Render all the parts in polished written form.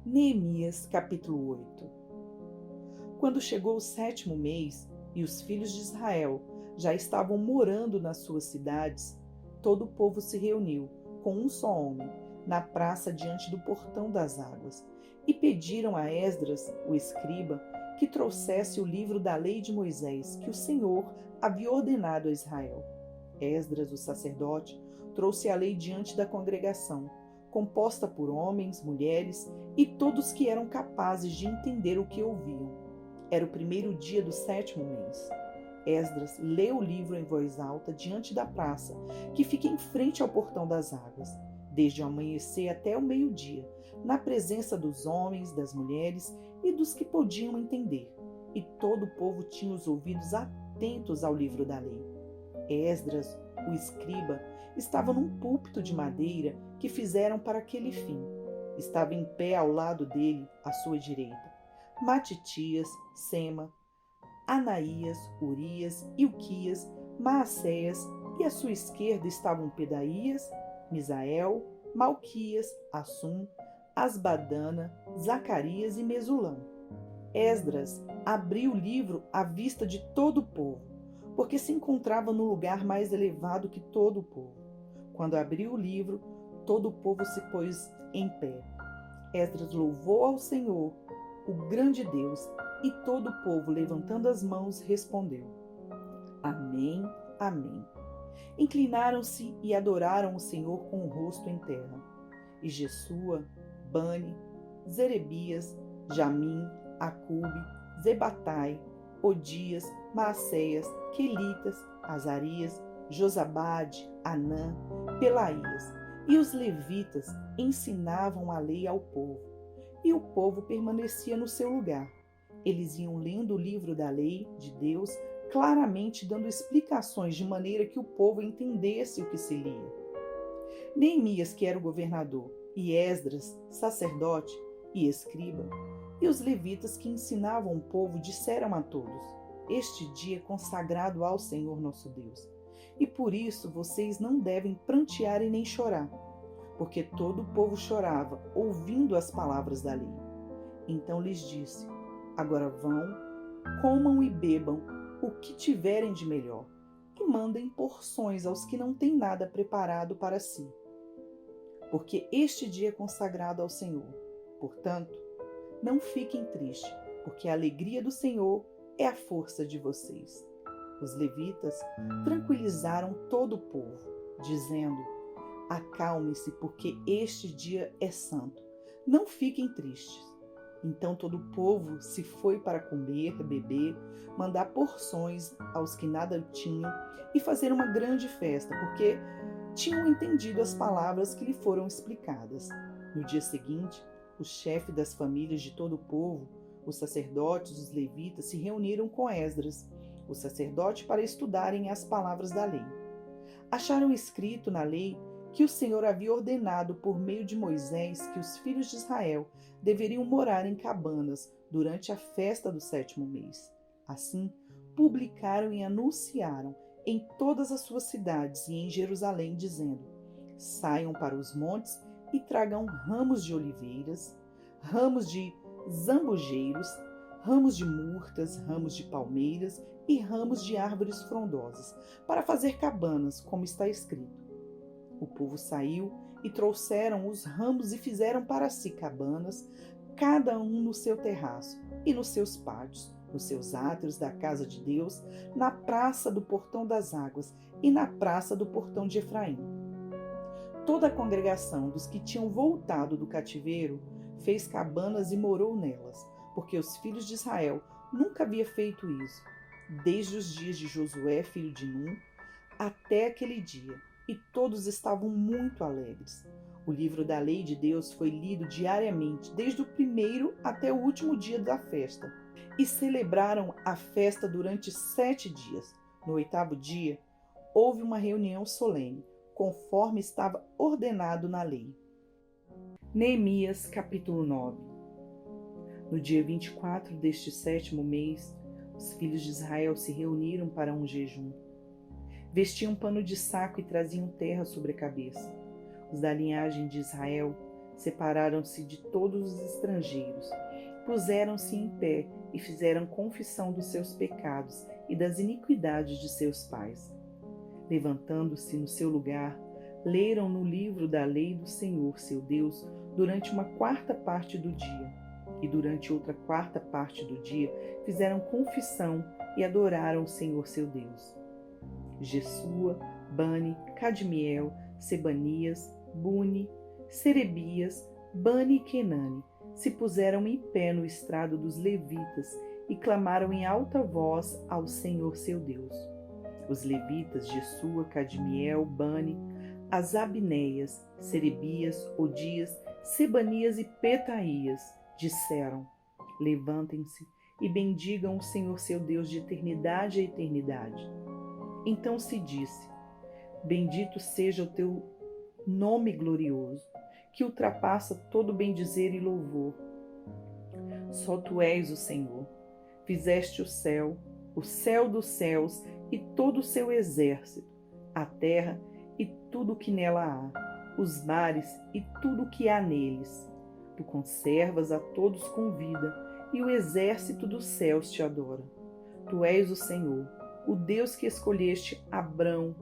Neemias, capítulo 8. Quando chegou o 7º mês e os filhos de Israel já estavam morando nas suas cidades, todo o povo se reuniu, com um só homem, na praça diante do portão das águas, e pediram a Esdras, o escriba, que trouxesse o livro da lei de Moisés, que o Senhor havia ordenado a Israel. Esdras, o sacerdote, trouxe a lei diante da congregação, composta por homens, mulheres e todos que eram capazes de entender o que ouviam. Era o primeiro dia do 7º mês. Esdras leu o livro em voz alta diante da praça, que fica em frente ao portão das águas, desde o amanhecer até o meio-dia, na presença dos homens, das mulheres e dos que podiam entender. E todo o povo tinha os ouvidos atentos ao livro da lei. Esdras, o escriba, estava num púlpito de madeira que fizeram para aquele fim. Estava em pé ao lado dele, à sua direita, Matitias, Sema, Anaías, Urias, Ilquias, Maacéias, e à sua esquerda estavam Pedaías, Misael, Malquias, Assum, Asbadana, Zacarias e Mesulão. Esdras abriu o livro à vista de todo o povo, porque se encontrava no lugar mais elevado que todo o povo. Quando abriu o livro, todo o povo se pôs em pé. Esdras louvou ao Senhor, o grande Deus, e todo o povo, levantando as mãos, respondeu: Amém, amém. Inclinaram-se e adoraram o Senhor com o rosto em terra. E Jesua, Bani, Zerebias, Jamim, Acube, Zebatai, Odias, Maacéias, Quelitas, Azarias, Josabade, Anã, Pelaías e os levitas ensinavam a lei ao povo, e o povo permanecia no seu lugar. Eles iam lendo o livro da lei de Deus, claramente dando explicações de maneira que o povo entendesse o que se lia. Neemias, que era o governador, e Esdras, sacerdote e escriba, e os levitas que ensinavam o povo disseram a todos: Este dia é consagrado ao Senhor nosso Deus, e por isso vocês não devem prantear e nem chorar, porque todo o povo chorava, ouvindo as palavras da lei. Então lhes disse: Agora vão, comam e bebam o que tiverem de melhor, e mandem porções aos que não têm nada preparado para si, porque este dia é consagrado ao Senhor. Portanto, não fiquem tristes, porque a alegria do Senhor é a força de vocês. Os levitas tranquilizaram todo o povo, dizendo: Acalme-se, porque este dia é santo. Não fiquem tristes. Então todo o povo se foi para comer, beber, mandar porções aos que nada tinham e fazer uma grande festa, porque tinham entendido as palavras que lhe foram explicadas. No dia seguinte, o chefe das famílias de todo o povo, os sacerdotes, os levitas, se reuniram com Esdras, o sacerdote, para estudarem as palavras da lei. Acharam escrito na lei que o Senhor havia ordenado por meio de Moisés que os filhos de Israel deveriam morar em cabanas durante a festa do 7º mês. Assim, publicaram e anunciaram em todas as suas cidades e em Jerusalém, dizendo: Saiam para os montes e tragam ramos de oliveiras, ramos de zambujeiros, ramos de murtas, ramos de palmeiras e ramos de árvores frondosas, para fazer cabanas, como está escrito. O povo saiu e trouxeram os ramos e fizeram para si cabanas, cada um no seu terraço e nos seus pátios, nos seus átrios da casa de Deus, na praça do portão das águas e na praça do portão de Efraim. Toda a congregação dos que tinham voltado do cativeiro fez cabanas e morou nelas, porque os filhos de Israel nunca havia feito isso, desde os dias de Josué, filho de Num, até aquele dia, e todos estavam muito alegres. O livro da lei de Deus foi lido diariamente, desde o primeiro até o último dia da festa, e celebraram a festa durante 7 dias. No 8º dia, houve uma reunião solene, conforme estava ordenado na lei. Neemias, capítulo 9. No dia 24 deste 7º mês, Os filhos de Israel se reuniram para um jejum. Vestiam pano de saco e traziam terra sobre a cabeça. Os da linhagem de Israel separaram-se de todos os estrangeiros, puseram-se em pé e fizeram confissão dos seus pecados e das iniquidades de seus pais. Levantando-se no seu lugar, leram no livro da lei do Senhor, seu Deus, durante uma quarta parte do dia. E durante outra quarta parte do dia fizeram confissão e adoraram o Senhor, seu Deus. Jesua, Bani, Cadmiel, Sebanias, Buni, Serebias, Bani e Kenani se puseram em pé no estrado dos levitas e clamaram em alta voz ao Senhor, seu Deus. Os levitas Jesua, Cadmiel, Bani, as Abneias, Serebias, Odias, Sebanias e Petaías disseram: levantem-se e bendigam o Senhor seu Deus de eternidade a eternidade. Então se disse: bendito seja o teu nome glorioso, que ultrapassa todo bendizer e louvor. Só tu és o Senhor. Fizeste o céu dos céus e todo o seu exército, a terra e tudo o que nela há, os mares e tudo o que há neles. Tu conservas a todos com vida, e o exército dos céus te adora. Tu és o Senhor, o Deus que escolheste Abrão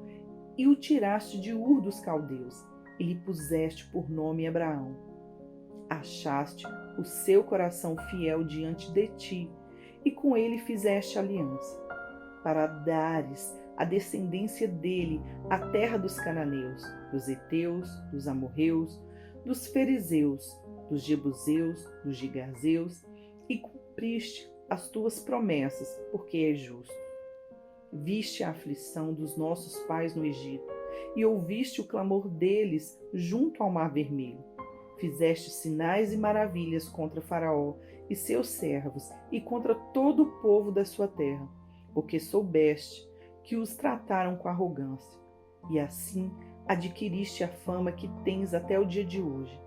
e o tiraste de Ur dos Caldeus, e lhe puseste por nome Abraão. Achaste o seu coração fiel diante de ti, e com ele fizeste aliança, para dares à descendência dele a terra dos cananeus, dos heteus, dos amorreus, dos fariseus, dos jebuseus, dos gigazeus, e cumpriste as tuas promessas, porque és justo. Viste a aflição dos nossos pais no Egito, e ouviste o clamor deles junto ao Mar Vermelho. Fizeste sinais e maravilhas contra Faraó e seus servos, e contra todo o povo da sua terra, porque soubeste que os trataram com arrogância, e assim adquiriste a fama que tens até o dia de hoje.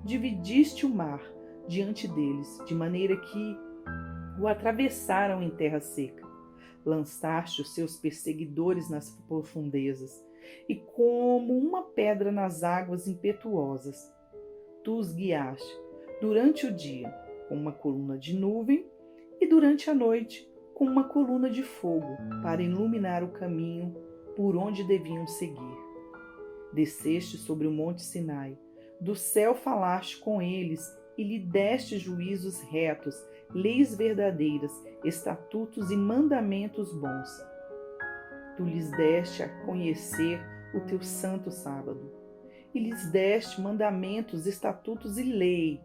Dividiste o mar diante deles, de maneira que o atravessaram em terra seca. Lançaste os seus perseguidores nas profundezas, e como uma pedra nas águas impetuosas. Tu os guiaste durante o dia com uma coluna de nuvem e durante a noite com uma coluna de fogo para iluminar o caminho por onde deviam seguir. Desceste sobre o monte Sinai, do céu falaste com eles e lhe deste juízos retos, leis verdadeiras, estatutos e mandamentos bons. Tu lhes deste a conhecer o teu santo sábado, e lhes deste mandamentos, estatutos e lei,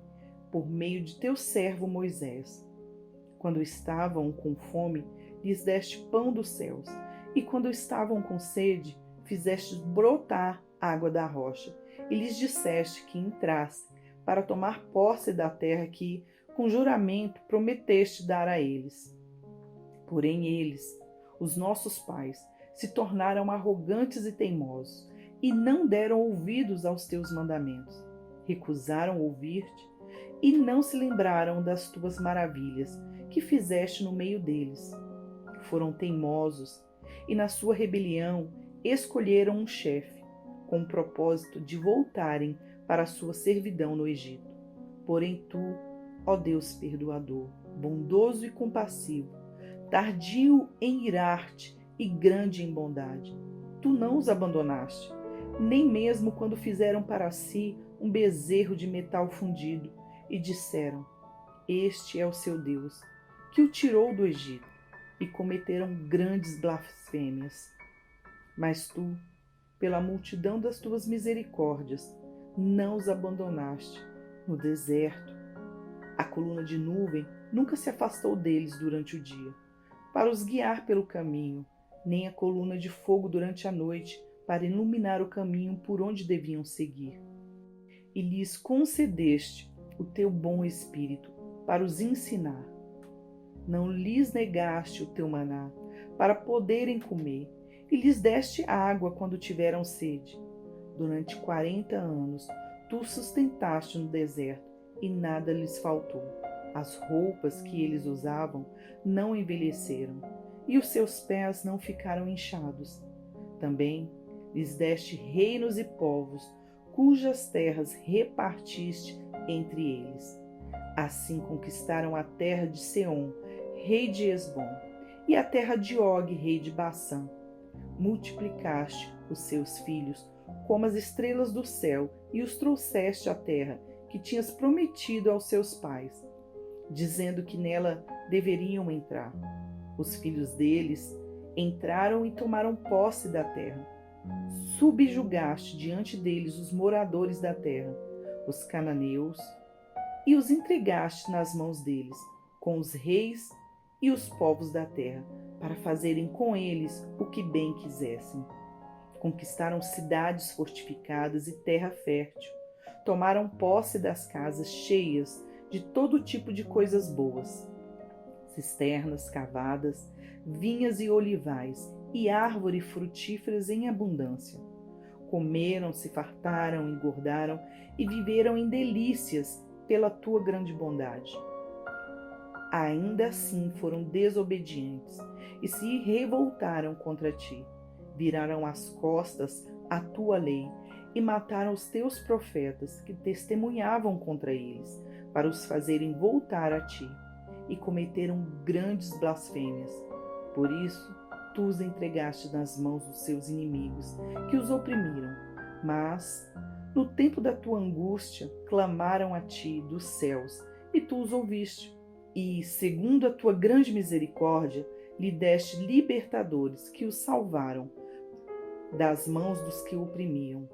por meio de teu servo Moisés. Quando estavam com fome, lhes deste pão dos céus, e quando estavam com sede, fizeste brotar água da rocha, e lhes disseste que entrasse, para tomar posse da terra que, com juramento, prometeste dar a eles. Porém eles, os nossos pais, se tornaram arrogantes e teimosos, e não deram ouvidos aos teus mandamentos. Recusaram ouvir-te, e não se lembraram das tuas maravilhas, que fizeste no meio deles. Foram teimosos, e na sua rebelião escolheram um chefe, com o propósito de voltarem para a sua servidão no Egito. Porém tu, ó Deus perdoador, bondoso e compassivo, tardio em irar-te e grande em bondade, tu não os abandonaste, nem mesmo quando fizeram para si um bezerro de metal fundido e disseram: este é o seu Deus, que o tirou do Egito, e cometeram grandes blasfêmias. Mas tu, pela multidão das tuas misericórdias, não os abandonaste no deserto. A coluna de nuvem nunca se afastou deles durante o dia, para os guiar pelo caminho, nem a coluna de fogo durante a noite, para iluminar o caminho por onde deviam seguir. E lhes concedeste o teu bom espírito para os ensinar. Não lhes negaste o teu maná, para poderem comer, e lhes deste água quando tiveram sede. Durante 40 anos tu sustentaste no deserto, e nada lhes faltou. As roupas que eles usavam não envelheceram, e os seus pés não ficaram inchados. Também lhes deste reinos e povos, cujas terras repartiste entre eles. Assim conquistaram a terra de Seom, rei de Hesbom, e a terra de Og, rei de Bassã. Multiplicaste os seus filhos como as estrelas do céu e os trouxeste à terra que tinhas prometido aos seus pais, dizendo que nela deveriam entrar. Os filhos deles entraram e tomaram posse da terra. Subjugaste diante deles os moradores da terra, os cananeus, e os entregaste nas mãos deles, com os reis e os povos da terra, para fazerem com eles o que bem quisessem. Conquistaram cidades fortificadas e terra fértil. Tomaram posse das casas cheias de todo tipo de coisas boas, cisternas cavadas, vinhas e olivais, e árvores frutíferas em abundância. Comeram, se fartaram, engordaram e viveram em delícias pela tua grande bondade. Ainda assim foram desobedientes e se revoltaram contra ti. Viraram as costas à tua lei e mataram os teus profetas que testemunhavam contra eles, para os fazerem voltar a ti, e cometeram grandes blasfêmias. Por isso, tu os entregaste nas mãos dos seus inimigos, que os oprimiram. Mas, no tempo da tua angústia, clamaram a ti dos céus, e tu os ouviste. E, segundo a tua grande misericórdia, lhe deste libertadores que os salvaram das mãos dos que o oprimiam.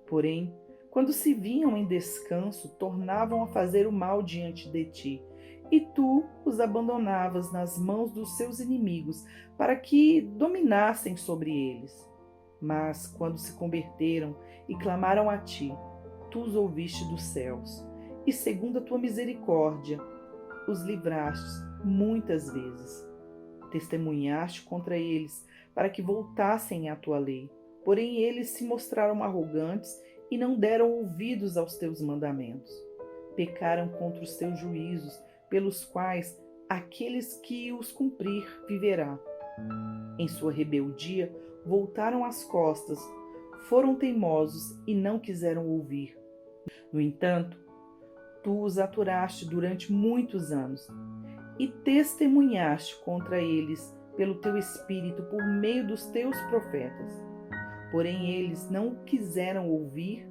Porém, quando se vinham em descanso, tornavam a fazer o mal diante de ti, e tu os abandonavas nas mãos dos seus inimigos, para que dominassem sobre eles. Mas, quando se converteram e clamaram a ti, tu os ouviste dos céus, e segundo a tua misericórdia, os livraste muitas vezes. Testemunhaste contra eles, para que voltassem à tua lei. Porém, eles se mostraram arrogantes e não deram ouvidos aos teus mandamentos. Pecaram contra os teus juízos, pelos quais aqueles que os cumprir viverá. Em sua rebeldia, voltaram as costas, foram teimosos e não quiseram ouvir. No entanto, tu os aturaste durante muitos anos e testemunhaste contra eles pelo teu Espírito por meio dos teus profetas. Porém, eles não quiseram ouvir,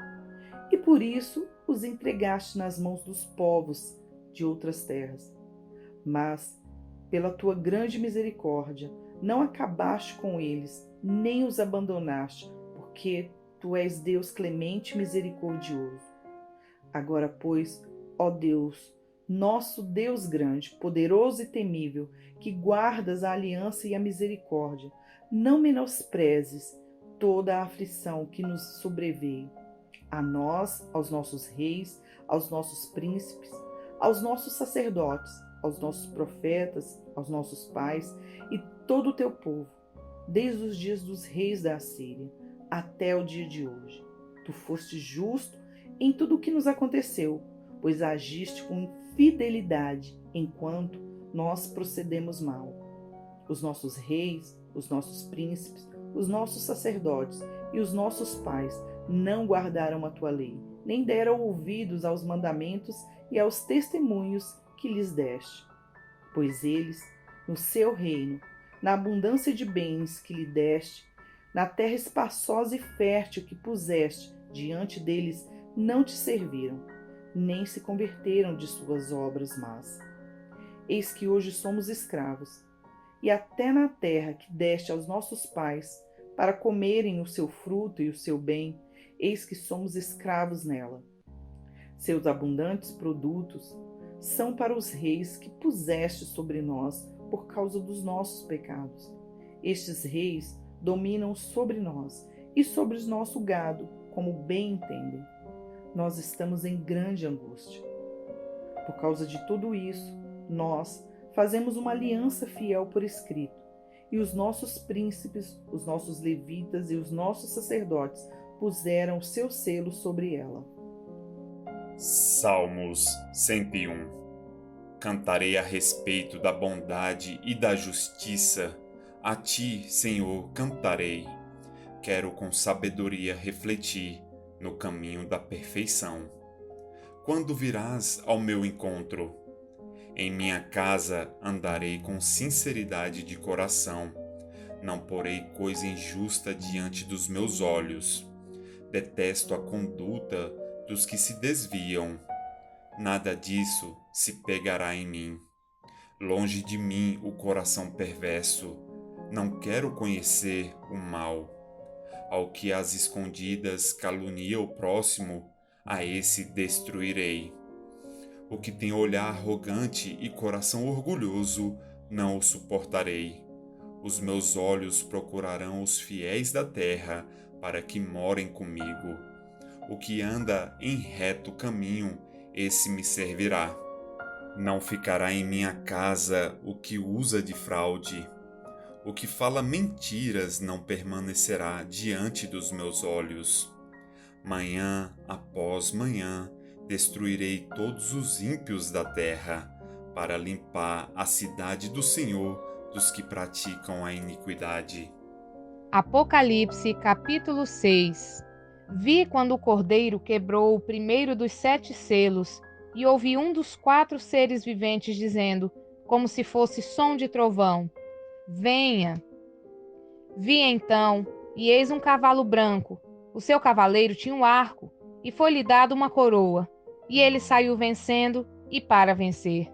e por isso os entregaste nas mãos dos povos de outras terras. Mas, pela tua grande misericórdia, não acabaste com eles, nem os abandonaste, porque tu és Deus clemente e misericordioso. Agora, pois, ó Deus, nosso Deus grande, poderoso e temível, que guardas a aliança e a misericórdia, não menosprezes toda a aflição que nos sobreveio, a nós, aos nossos reis, aos nossos príncipes, aos nossos sacerdotes, aos nossos profetas, aos nossos pais e todo o teu povo, desde os dias dos reis da Assíria até o dia de hoje. Tu foste justo em tudo o que nos aconteceu, pois agiste com fidelidade enquanto nós procedemos mal. Os nossos reis, os nossos príncipes, os nossos sacerdotes e os nossos pais não guardaram a tua lei, nem deram ouvidos aos mandamentos e aos testemunhos que lhes deste. Pois eles, no seu reino, na abundância de bens que lhe deste, na terra espaçosa e fértil que puseste diante deles, não te serviram, nem se converteram de suas obras más. Eis que hoje somos escravos, e até na terra que deste aos nossos pais, para comerem o seu fruto e o seu bem, eis que somos escravos nela. Seus abundantes produtos são para os reis que puseste sobre nós por causa dos nossos pecados. Estes reis dominam sobre nós e sobre o nosso gado, como bem entendem. Nós estamos em grande angústia. Por causa de tudo isso, nós fazemos uma aliança fiel por escrito, e os nossos príncipes, os nossos levitas e os nossos sacerdotes puseram o seu selo sobre ela. Salmos 101. Cantarei a respeito da bondade e da justiça. A ti, Senhor, cantarei. Quero com sabedoria refletir no caminho da perfeição. Quando virás ao meu encontro? Em minha casa andarei com sinceridade de coração. Não porei coisa injusta diante dos meus olhos. Detesto a conduta dos que se desviam. Nada disso se pegará em mim. Longe de mim o coração perverso. Não quero conhecer o mal. Ao que às escondidas calunia o próximo, a esse destruirei. O que tem olhar arrogante e coração orgulhoso, não o suportarei. Os meus olhos procurarão os fiéis da terra para que morem comigo. O que anda em reto caminho, esse me servirá. Não ficará em minha casa o que usa de fraude. O que fala mentiras não permanecerá diante dos meus olhos. Manhã após manhã destruirei todos os ímpios da terra, para limpar a cidade do Senhor dos que praticam a iniquidade. Apocalipse, capítulo 6. Vi quando o Cordeiro quebrou o primeiro dos 7 selos, e ouvi um dos 4 seres viventes dizendo, como se fosse som de trovão: Venha! Vi então, e eis um cavalo branco. O seu cavaleiro tinha um arco, e foi-lhe dado uma coroa, e ele saiu vencendo e para vencer.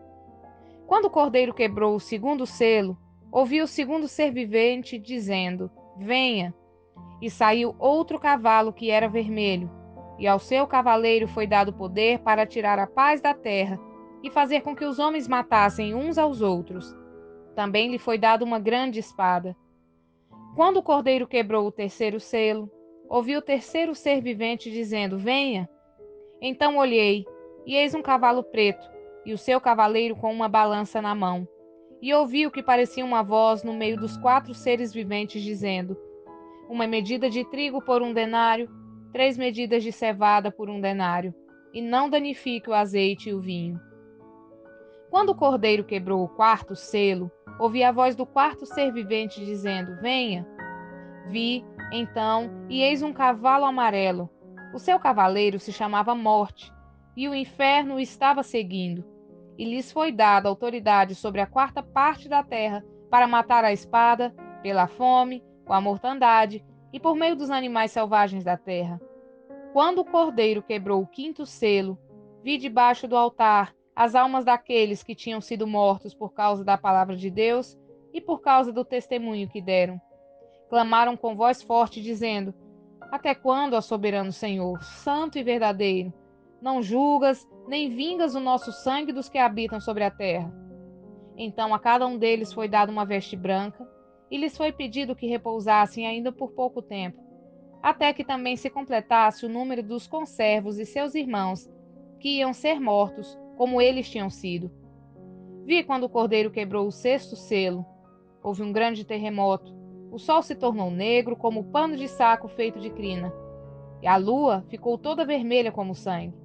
Quando o Cordeiro quebrou o segundo selo, ouvi o segundo ser vivente dizendo: Venha! E saiu outro cavalo que era vermelho, e ao seu cavaleiro foi dado poder para tirar a paz da terra e fazer com que os homens matassem uns aos outros. Também lhe foi dada uma grande espada. Quando o Cordeiro quebrou o terceiro selo, ouvi o terceiro ser vivente dizendo: Venha! Então olhei, e eis um cavalo preto, e o seu cavaleiro com uma balança na mão. E ouvi o que parecia uma voz no meio dos 4 seres viventes dizendo: Uma medida de trigo por 1 denário, 3 medidas de cevada por 1 denário, e não danifique o azeite e o vinho. Quando o Cordeiro quebrou o 4º selo, ouvi a voz do 4º ser vivente dizendo: Venha! Vi, então, e eis um cavalo amarelo. O seu cavaleiro se chamava Morte, e o inferno o estava seguindo. E lhes foi dada autoridade sobre a 4ª parte da terra para matar a espada, pela fome, com a mortandade e por meio dos animais selvagens da terra. Quando o Cordeiro quebrou o 5º selo, vi debaixo do altar as almas daqueles que tinham sido mortos por causa da palavra de Deus e por causa do testemunho que deram. Clamaram com voz forte, dizendo: Até quando, ó soberano Senhor, santo e verdadeiro, não julgas nem vingas o nosso sangue dos que habitam sobre a terra? Então a cada um deles foi dada uma veste branca, e lhes foi pedido que repousassem ainda por pouco tempo, até que também se completasse o número dos conservos e seus irmãos, que iam ser mortos, como eles tinham sido. Vi quando o Cordeiro quebrou o 6º selo. Houve um grande terremoto. O sol se tornou negro como pano de saco feito de crina, e a lua ficou toda vermelha como sangue.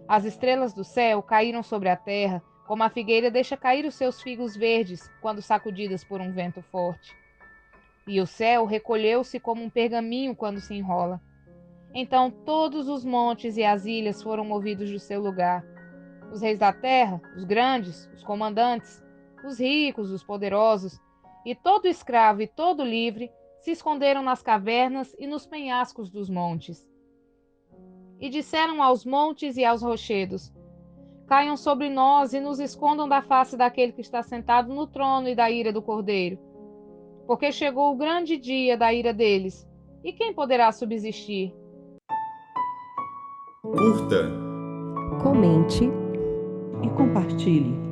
As estrelas do céu caíram sobre a terra, como a figueira deixa cair os seus figos verdes quando sacudidas por um vento forte. E o céu recolheu-se como um pergaminho quando se enrola. Então todos os montes e as ilhas foram movidos do seu lugar. Os reis da terra, os grandes, os comandantes, os ricos, os poderosos, e todo escravo e todo livre se esconderam nas cavernas e nos penhascos dos montes. E disseram aos montes e aos rochedos: Caiam sobre nós e nos escondam da face daquele que está sentado no trono e da ira do Cordeiro. Porque chegou o grande dia da ira deles, e quem poderá subsistir? Curta, Comente E compartilhe.